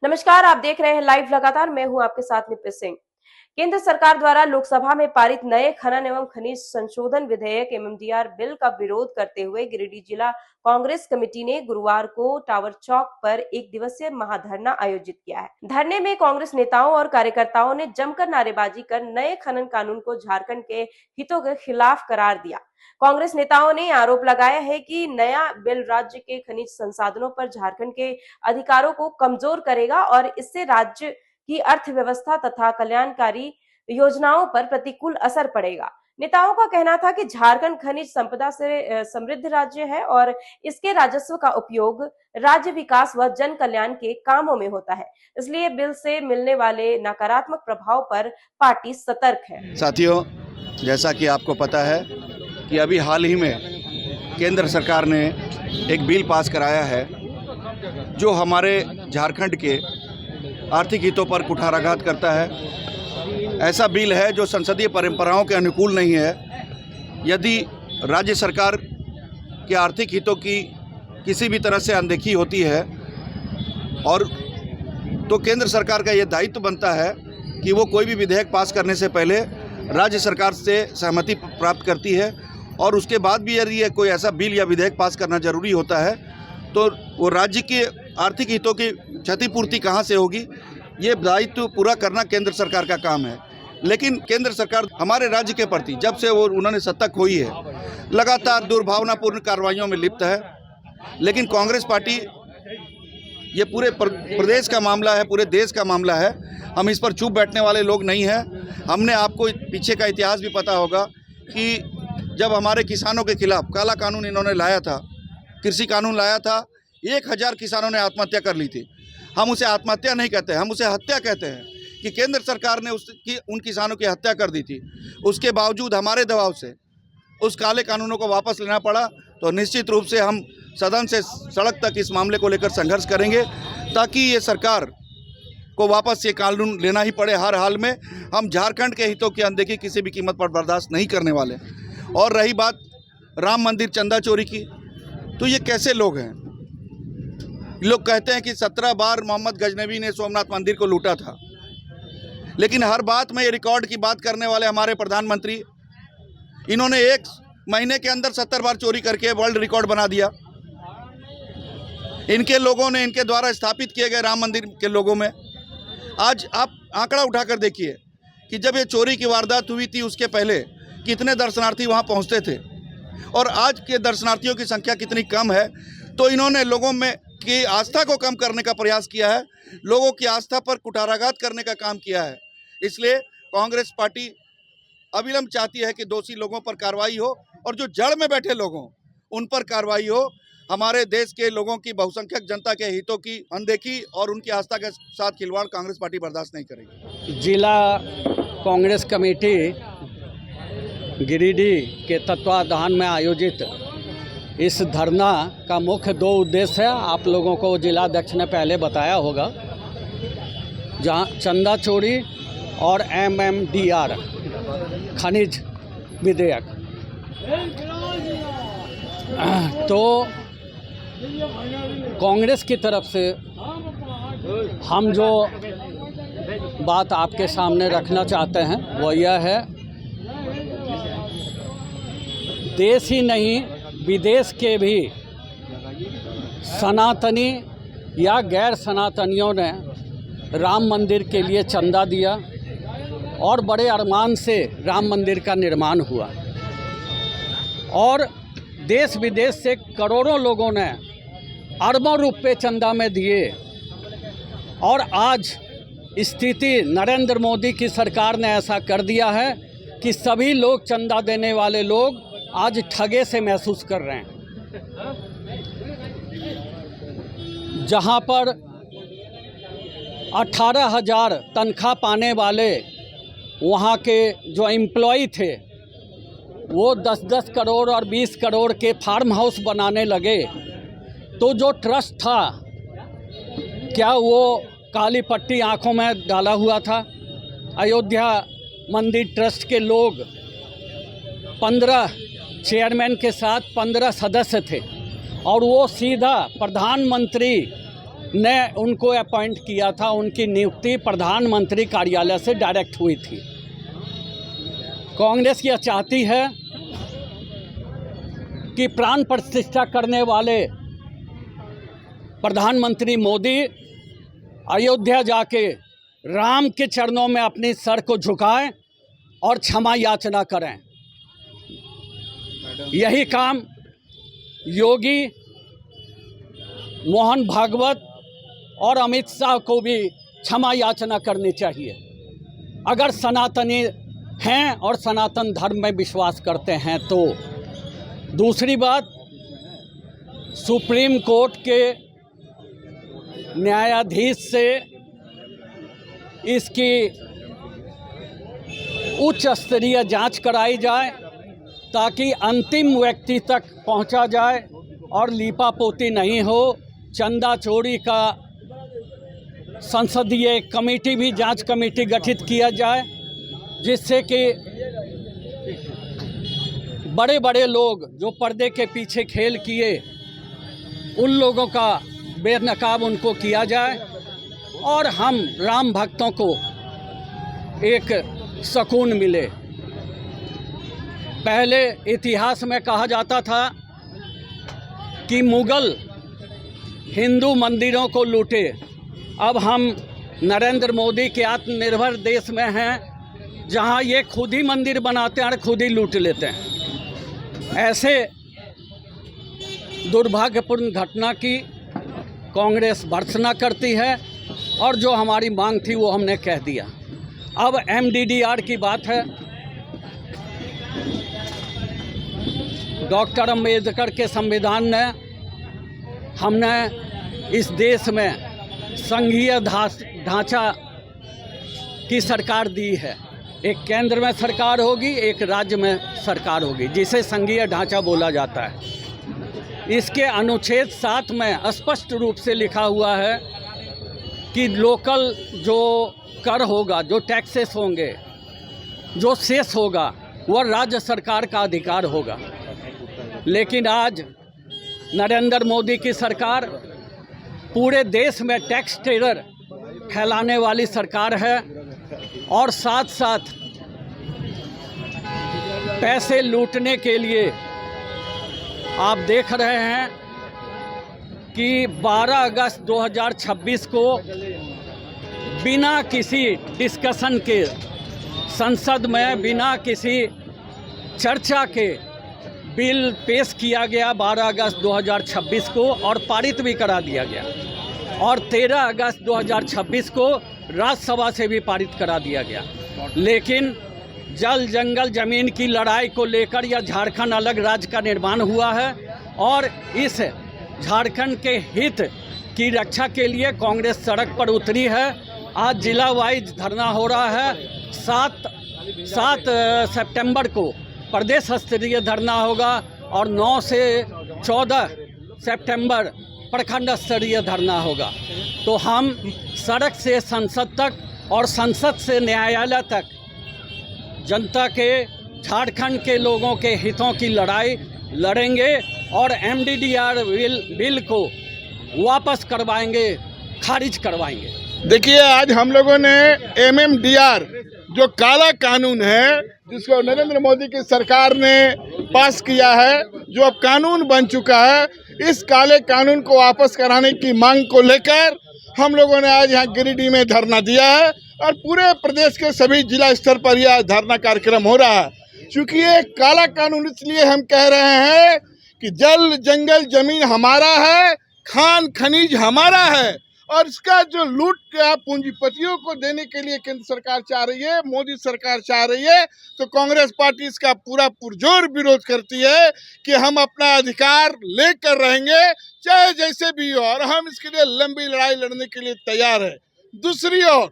नमस्कार, आप देख रहे हैं लाइव लगातार। मैं हूं आपके साथ निपित सिंह। केंद्र सरकार द्वारा लोकसभा में पारित नए खनन एवं खनिज संशोधन विधेयक एमएमडीआर बिल का विरोध करते हुए गिरिडीह जिला कांग्रेस कमेटी ने गुरुवार को टावर चौक पर एक दिवसीय महाधरना आयोजित किया है। धरने में कांग्रेस नेताओं और कार्यकर्ताओं ने जमकर नारेबाजी कर नए खनन कानून को झारखंड के हितों के खिलाफ करार दिया। कांग्रेस नेताओं ने आरोप लगाया है कि नया बिल राज्य के खनिज संसाधनों पर झारखंड के अधिकारों को कमजोर करेगा और इससे राज्य की अर्थव्यवस्था तथा कल्याणकारी योजनाओं पर प्रतिकूल असर पड़ेगा। नेताओं का कहना था कि झारखंड खनिज संपदा से समृद्ध राज्य है और इसके राजस्व का उपयोग राज्य विकास व जन कल्याण के कामों में होता है, इसलिए बिल से मिलने वाले नकारात्मक प्रभाव पर पार्टी सतर्क है। साथियों, जैसा कि आपको पता है कि अभी हाल ही में केंद्र सरकार ने एक बिल पास कराया है जो हमारे झारखंड के आर्थिक हितों पर कुठाराघात करता है। ऐसा बिल है जो संसदीय परंपराओं के अनुकूल नहीं है। यदि राज्य सरकार के आर्थिक हितों की किसी भी तरह से अनदेखी होती है और तो केंद्र सरकार का यह दायित्व बनता है कि वो कोई भी विधेयक पास करने से पहले राज्य सरकार से सहमति प्राप्त करती है और उसके बाद भी यदि कोई ऐसा बिल या विधेयक पास करना जरूरी होता है तो वो राज्य के आर्थिक हितों की क्षतिपूर्ति कहाँ से होगी, ये दायित्व पूरा करना केंद्र सरकार का काम है। लेकिन केंद्र सरकार हमारे राज्य के प्रति जब से वो उन्होंने सत्ता खोई है लगातार दुर्भावनापूर्ण कार्रवाइयों में लिप्त है। लेकिन कांग्रेस पार्टी, ये पूरे प्रदेश का मामला है, पूरे देश का मामला है, हम इस पर चुप बैठने वाले लोग नहीं हैं। हमने आपको पीछे का इतिहास भी पता होगा कि जब हमारे किसानों के खिलाफ काला कानून इन्होंने लाया था, कृषि कानून लाया था, 1000 किसानों ने आत्महत्या कर ली थी। हम उसे आत्महत्या नहीं कहते, हम उसे हत्या कहते हैं कि केंद्र सरकार ने उन किसानों की हत्या कर दी थी। उसके बावजूद हमारे दबाव से उस काले कानूनों को वापस लेना पड़ा। तो निश्चित रूप से हम सदन से सड़क तक इस मामले को लेकर संघर्ष करेंगे ताकि ये सरकार को वापस ये कानून लेना ही पड़े हर हाल में। हम झारखंड के हितों की अनदेखी किसी भी कीमत पर बर्दाश्त नहीं करने वाले। और रही बात राम मंदिर चंदा चोरी की, तो ये कैसे लोग हैं? लोग कहते हैं कि 17 बार मोहम्मद गजनवी ने सोमनाथ मंदिर को लूटा था, लेकिन हर बात में ये रिकॉर्ड की बात करने वाले हमारे प्रधानमंत्री, इन्होंने 1 महीने के अंदर 70 बार चोरी करके वर्ल्ड रिकॉर्ड बना दिया। इनके लोगों ने, इनके द्वारा स्थापित किए गए राम मंदिर के लोगों में, आज आप आंकड़ा उठाकर देखिए कि जब ये चोरी की वारदात हुई थी उसके पहले कितने दर्शनार्थी वहां पहुंचते थे और आज के दर्शनार्थियों की संख्या कितनी कम है। तो इन्होंने लोगों में की आस्था को कम करने का प्रयास किया है, लोगों की आस्था पर कुठाराघात करने का काम किया है। इसलिए कांग्रेस पार्टी अविलंब चाहती है कि दोषी लोगों पर कार्रवाई हो और जो जड़ में बैठे लोग हों उन पर कार्रवाई हो। हमारे देश के लोगों की, बहुसंख्यक जनता के हितों की अनदेखी और उनकी आस्था के साथ खिलवाड़ कांग्रेस पार्टी बर्दाश्त नहीं करेगी। जिला कांग्रेस कमेटी गिरिडीह के तत्वाधान में आयोजित इस धरना का मुख्य 2 उद्देश्य है। आप लोगों को जिलाध्यक्ष ने पहले बताया होगा, जहां चंदा चोरी और एमएमडीआर खनिज विधेयक, तो कांग्रेस की तरफ से हम जो बात आपके सामने रखना चाहते हैं वो यह है, देश ही नहीं विदेश के भी सनातनी या गैर सनातनियों ने राम मंदिर के लिए चंदा दिया और बड़े अरमान से राम मंदिर का निर्माण हुआ और देश विदेश से करोड़ों लोगों ने अरबों रुपए चंदा में दिए। और आज स्थिति नरेंद्र मोदी की सरकार ने ऐसा कर दिया है कि सभी लोग, चंदा देने वाले लोग आज ठगे से महसूस कर रहे हैं। जहां पर 18,000 तनख्वाह पाने वाले वहां के जो एम्प्लॉय थे वो 10-10 करोड़ और 20 करोड़ के फार्म हाउस बनाने लगे, तो जो ट्रस्ट था क्या वो काली पट्टी आंखों में डाला हुआ था? अयोध्या मंदिर ट्रस्ट के लोग 15 चेयरमैन के साथ 15 सदस्य थे और वो सीधा प्रधानमंत्री ने उनको अपॉइंट किया था, उनकी नियुक्ति प्रधानमंत्री कार्यालय से डायरेक्ट हुई थी। कांग्रेस यह चाहती है कि प्राण प्रतिष्ठा करने वाले प्रधानमंत्री मोदी अयोध्या जाके राम के चरणों में अपनी सर को झुकाएं और क्षमा याचना करें। यही काम योगी, मोहन भागवत और अमित शाह को भी क्षमा याचना करनी चाहिए अगर सनातनी हैं और सनातन धर्म में विश्वास करते हैं तो। दूसरी बात, सुप्रीम कोर्ट के न्यायाधीश से इसकी उच्च स्तरीय जांच कराई जाए ताकि अंतिम व्यक्ति तक पहुंचा जाए और लीपापोती नहीं हो। चंदा चोरी का संसदीय कमेटी भी, जांच कमेटी गठित किया जाए जिससे कि बड़े बड़े लोग जो पर्दे के पीछे खेल किए उन लोगों का बेनकाब उनको किया जाए और हम राम भक्तों को एक सुकून मिले। पहले इतिहास में कहा जाता था कि मुगल हिंदू मंदिरों को लूटे। अब हम नरेंद्र मोदी के आत्मनिर्भर देश में हैं जहां ये खुद ही मंदिर बनाते हैं और खुद ही लूट लेते हैं। ऐसे दुर्भाग्यपूर्ण घटना की कांग्रेस भर्त्सना करती है और जो हमारी मांग थी वो हमने कह दिया। अब एमडीडीआर की बात है। डॉक्टर अंबेडकर के संविधान ने हमने इस देश में संघीय ढांचा की सरकार दी है। एक केंद्र में सरकार होगी, एक राज्य में सरकार होगी, जिसे संघीय ढांचा बोला जाता है। इसके अनुच्छेद 7 में स्पष्ट रूप से लिखा हुआ है कि लोकल जो कर होगा, जो टैक्सेस होंगे, जो सेस होगा, वह राज्य सरकार का अधिकार होगा। लेकिन आज नरेंद्र मोदी की सरकार पूरे देश में टैक्स टेरर फैलाने वाली सरकार है और साथ साथ पैसे लूटने के लिए आप देख रहे हैं कि 12 अगस्त 2026 को बिना किसी डिस्कशन के संसद में, बिना किसी चर्चा के बिल पेश किया गया 12 अगस्त 2026 को और पारित भी करा दिया गया और 13 अगस्त 2026 को राज्यसभा से भी पारित करा दिया गया। लेकिन जल जंगल ज़मीन की लड़ाई को लेकर यह झारखंड अलग राज्य का निर्माण हुआ है और इस झारखंड के हित की रक्षा के लिए कांग्रेस सड़क पर उतरी है। आज जिला वाइज धरना हो रहा है। 7 सितंबर को प्रदेश स्तरीय धरना होगा और 9 से 14 सितंबर प्रखंड स्तरीय धरना होगा। तो हम सड़क से संसद तक और संसद से न्यायालय तक जनता के, झारखंड के लोगों के हितों की लड़ाई लड़ेंगे और एमडीडीआर बिल को वापस करवाएंगे, खारिज करवाएंगे। देखिए, आज हम लोगों ने एमएमडीआर जो काला कानून है, जिसको नरेंद्र मोदी की सरकार ने पास किया है, जो अब कानून बन चुका है, इस काले कानून को वापस कराने की मांग को लेकर हम लोगों ने आज यहाँ गिरिडीह में धरना दिया है और पूरे प्रदेश के सभी जिला स्तर पर यह धरना कार्यक्रम हो रहा है। क्योंकि ये काला कानून इसलिए हम कह रहे हैं कि जल जंगल जमीन हमारा है, खान खनीज हमारा है और इसका जो लूट का पूंजीपतियों को देने के लिए केंद्र सरकार चाह रही है, मोदी सरकार चाह रही है, तो कांग्रेस पार्टी इसका पूरा पुरजोर विरोध करती है कि हम अपना अधिकार लेकर रहेंगे चाहे जैसे भी हो और हम इसके लिए लंबी लड़ाई लड़ने के लिए तैयार है। दूसरी ओर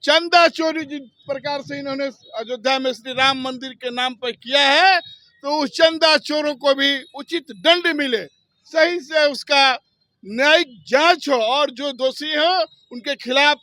चंदा चोरी जिस प्रकार से इन्होंने अयोध्या में श्री राम मंदिर के नाम पर किया है, तो उस चंदा चोरों को भी उचित दंड मिले, सही से उसका न्यायिक जांच हो और जो दोषी हो उनके खिलाफ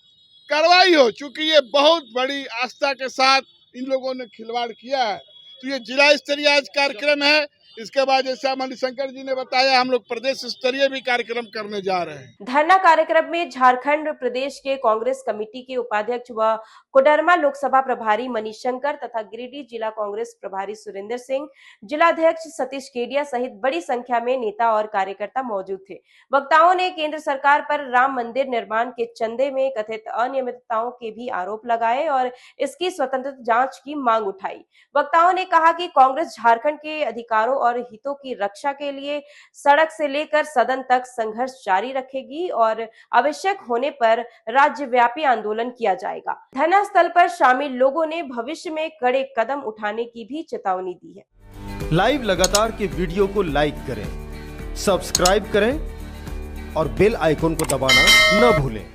कार्रवाई हो। चूंकि ये बहुत बड़ी आस्था के साथ इन लोगों ने खिलवाड़ किया है, तो ये जिला स्तरीय आज कार्यक्रम है। इसके बाद जैसा मणिशंकर जी ने बताया, हम लोग प्रदेश स्तरीय भी कार्यक्रम करने जा रहे हैं। धरना कार्यक्रम में झारखंड प्रदेश के कांग्रेस कमेटी के उपाध्यक्ष व कोडरमा लोकसभा प्रभारी मणिशंकर तथा गिरिडीह जिला कांग्रेस प्रभारी सुरेंद्र सिंह, जिलाध्यक्ष सतीश केडिया सहित बड़ी संख्या में नेता और कार्यकर्ता मौजूद थे। वक्ताओं ने केंद्र सरकार पर राम मंदिर निर्माण के चंदे में कथित अनियमितताओं के भी आरोप लगाए और इसकी स्वतंत्र जांच की मांग उठाई। वक्ताओं ने कहा कि कांग्रेस झारखंड के अधिकारों और हितों की रक्षा के लिए सड़क से लेकर सदन तक संघर्ष जारी रखेगी और आवश्यक होने पर राज्यव्यापी आंदोलन किया जाएगा। धरना स्थल पर शामिल लोगों ने भविष्य में कड़े कदम उठाने की भी चेतावनी दी है। लाइव लगातार के वीडियो को लाइक करें, सब्सक्राइब करें और बेल आइकन को दबाना न भूलें।